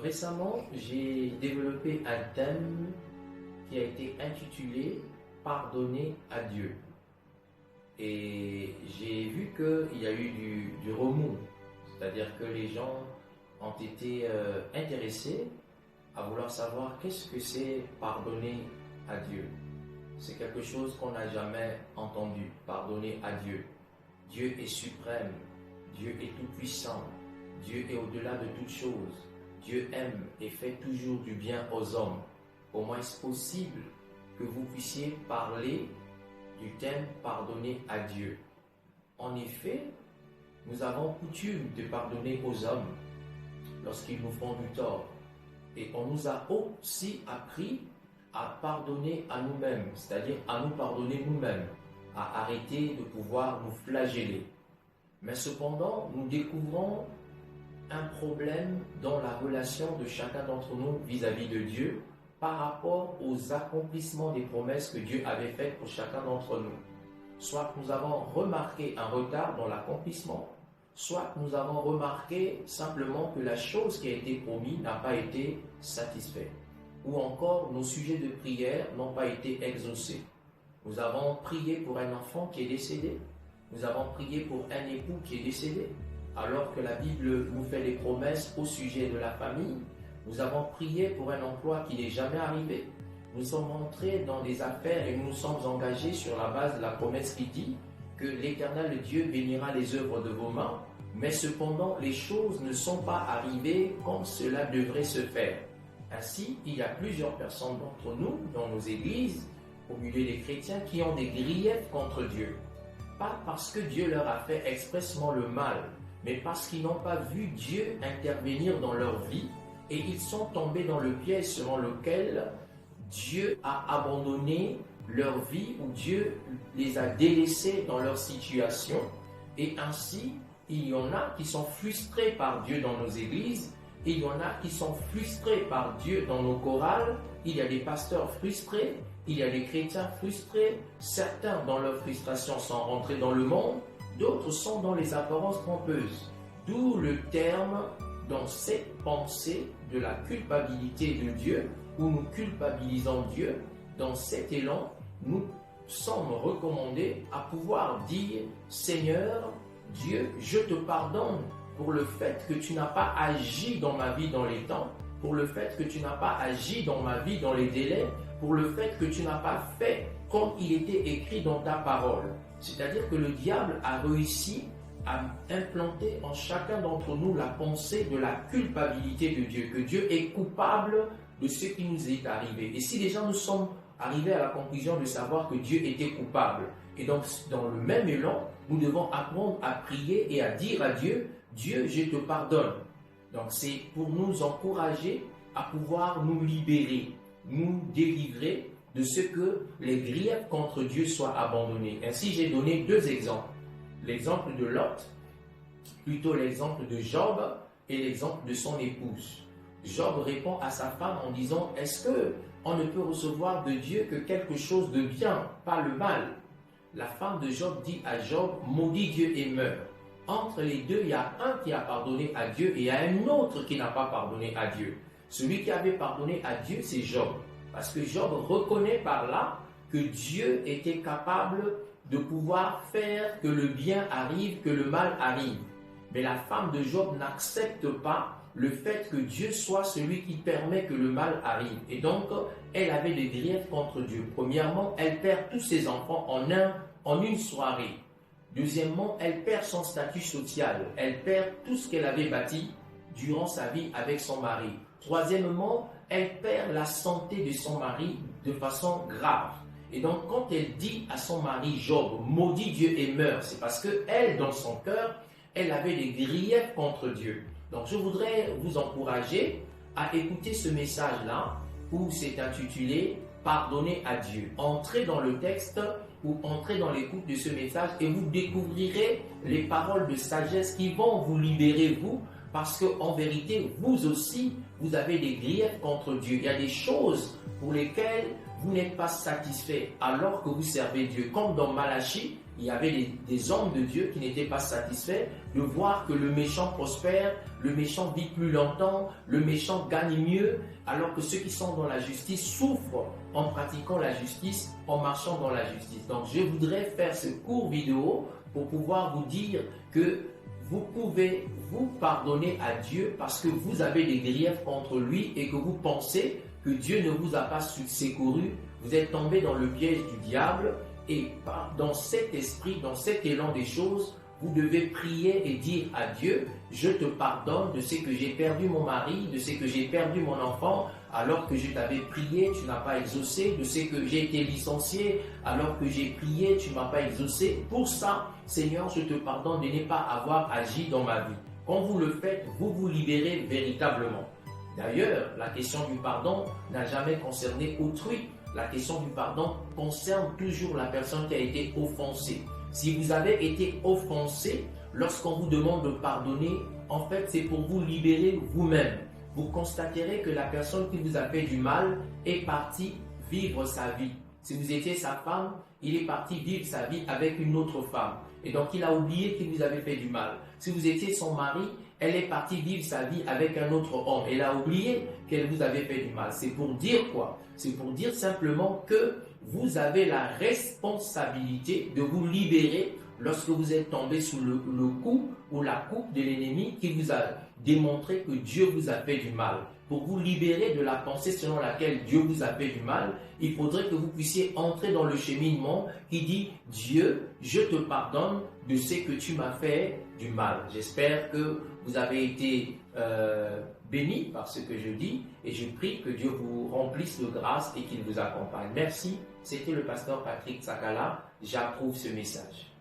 récemment, j'ai développé un thème qui a été intitulé Pardonner à Dieu. Et j'ai vu qu'il y a eu du remous, c'est-à-dire que les gens ont été intéressés à vouloir savoir qu'est-ce que c'est pardonner à Dieu. C'est quelque chose qu'on n'a jamais entendu, pardonner à Dieu. Dieu est suprême, Dieu est tout-puissant, Dieu est au-delà de toutes choses. Dieu aime et fait toujours du bien aux hommes. Comment est-ce possible que vous puissiez parler du thème pardonner à Dieu? En effet, nous avons coutume de pardonner aux hommes lorsqu'ils nous font du tort. Et on nous a aussi appris à pardonner à nous-mêmes, c'est-à-dire à nous pardonner nous-mêmes, à arrêter de pouvoir nous flageller. Mais cependant, nous découvrons un problème dans la relation de chacun d'entre nous vis-à-vis de Dieu par rapport aux accomplissements des promesses que Dieu avait faites pour chacun d'entre nous. Soit nous avons remarqué un retard dans l'accomplissement, soit nous avons remarqué simplement que la chose qui a été promise n'a pas été satisfaite, ou encore nos sujets de prière n'ont pas été exaucés. Nous avons prié pour un enfant qui est décédé, nous avons prié pour un époux qui est décédé, alors que la Bible nous fait des promesses au sujet de la famille. Nous avons prié pour un emploi qui n'est jamais arrivé. Nous sommes entrés dans des affaires et nous nous sommes engagés sur la base de la promesse qui dit que l'Éternel Dieu bénira les œuvres de vos mains, mais cependant les choses ne sont pas arrivées comme cela devrait se faire. Ainsi, il y a plusieurs personnes d'entre nous, dans nos églises, au milieu des chrétiens, qui ont des griefs contre Dieu. Pas parce que Dieu leur a fait expressement le mal, mais parce qu'ils n'ont pas vu Dieu intervenir dans leur vie et ils sont tombés dans le piège selon lequel Dieu a abandonné leur vie ou Dieu les a délaissés dans leur situation. Et ainsi, il y en a qui sont frustrés par Dieu dans nos églises, et il y en a qui sont frustrés par Dieu dans nos chorales. Il y a des pasteurs frustrés, il y a des chrétiens frustrés. Certains, dans leur frustration, sont rentrés dans le monde, d'autres sont dans les apparences trompeuses. D'où le terme dans cette pensée de la culpabilité de Dieu, où nous culpabilisons Dieu. Dans cet élan, nous sommes recommandés à pouvoir dire « Seigneur, Dieu, je te pardonne pour le fait que tu n'as pas agi dans ma vie dans les temps, pour le fait que tu n'as pas agi dans ma vie dans les délais, pour le fait que tu n'as pas fait comme il était écrit dans ta parole. » C'est-à-dire que le diable a réussi à implanter en chacun d'entre nous la pensée de la culpabilité de Dieu, que Dieu est coupable de ce qui nous est arrivé. Et si déjà nous sommes arrivés à la conclusion de savoir que Dieu était coupable, et donc dans le même élan, nous devons apprendre à prier et à dire à Dieu, Dieu, je te pardonne. Donc c'est pour nous encourager à pouvoir nous libérer, nous délivrer de ce que les griefs contre Dieu soient abandonnés. Ainsi, j'ai donné deux exemples. L'exemple de Lot, plutôt l'exemple de Job et l'exemple de son épouse. Job répond à sa femme en disant, est-ce qu'on ne peut recevoir de Dieu que quelque chose de bien, pas le mal? La femme de Job dit à Job, maudit Dieu et meurt. Entre les deux, il y a un qui a pardonné à Dieu et il y a un autre qui n'a pas pardonné à Dieu. Celui qui avait pardonné à Dieu, c'est Job. Parce que Job reconnaît par là que Dieu était capable de pouvoir faire que le bien arrive, que le mal arrive. Mais la femme de Job n'accepte pas le fait que Dieu soit celui qui permet que le mal arrive. Et donc, elle avait des griefs contre Dieu. Premièrement, elle perd tous ses enfants en une soirée. Deuxièmement, elle perd son statut social. Elle perd tout ce qu'elle avait bâti durant sa vie avec son mari. Troisièmement, elle perd la santé de son mari de façon grave. Et donc, quand elle dit à son mari Job, maudit Dieu et meurt, c'est parce qu'elle, dans son cœur, elle avait des griefs contre Dieu. Donc, je voudrais vous encourager à écouter ce message-là, où c'est intitulé « Pardonner à Dieu ». Entrez dans le texte ou entrez dans l'écoute de ce message et vous découvrirez les paroles de sagesse qui vont vous libérer, vous, parce qu'en vérité, vous aussi, vous avez des griefs contre Dieu. Il y a des choses pour lesquelles vous n'êtes pas satisfait alors que vous servez Dieu. Comme dans Malachie, il y avait des hommes de Dieu qui n'étaient pas satisfaits de voir que le méchant prospère, le méchant vit plus longtemps, le méchant gagne mieux, alors que ceux qui sont dans la justice souffrent en pratiquant la justice, en marchant dans la justice. Donc je voudrais faire ce court vidéo pour pouvoir vous dire que vous pouvez vous pardonner à Dieu parce que vous avez des griefs contre lui et que vous pensez que Dieu ne vous a pas secouru. Vous êtes tombé dans le piège du diable et dans cet esprit, dans cet élan des choses, vous devez prier et dire à Dieu, je te pardonne de ce que j'ai perdu mon mari, de ce que j'ai perdu mon enfant, alors que je t'avais prié, tu n'as pas exaucé, de ce que j'ai été licencié, alors que j'ai prié, tu ne m'as pas exaucé. Pour ça, Seigneur, je te pardonne de ne pas avoir agi dans ma vie. Quand vous le faites, vous vous libérez véritablement. D'ailleurs, la question du pardon n'a jamais concerné autrui. La question du pardon concerne toujours la personne qui a été offensée. Si vous avez été offensé, lorsqu'on vous demande de pardonner, en fait, c'est pour vous libérer vous-même. Vous constaterez que la personne qui vous a fait du mal est partie vivre sa vie. Si vous étiez sa femme, il est parti vivre sa vie avec une autre femme. Et donc, il a oublié qu'il vous avait fait du mal. Si vous étiez son mari, elle est partie vivre sa vie avec un autre homme. Elle a oublié qu'elle vous avait fait du mal. C'est pour dire quoi? C'est pour dire simplement que vous avez la responsabilité de vous libérer lorsque vous êtes tombé sous le coup ou la coupe de l'ennemi qui vous a démontré que Dieu vous a fait du mal. Pour vous libérer de la pensée selon laquelle Dieu vous a fait du mal, il faudrait que vous puissiez entrer dans le cheminement qui dit « Dieu, je te pardonne de ce que tu m'as fait du mal ». J'espère que vous avez été bénis par ce que je dis et je prie que Dieu vous remplisse de grâce et qu'il vous accompagne. Merci, c'était le pasteur Patrick Sakala. J'approuve ce message.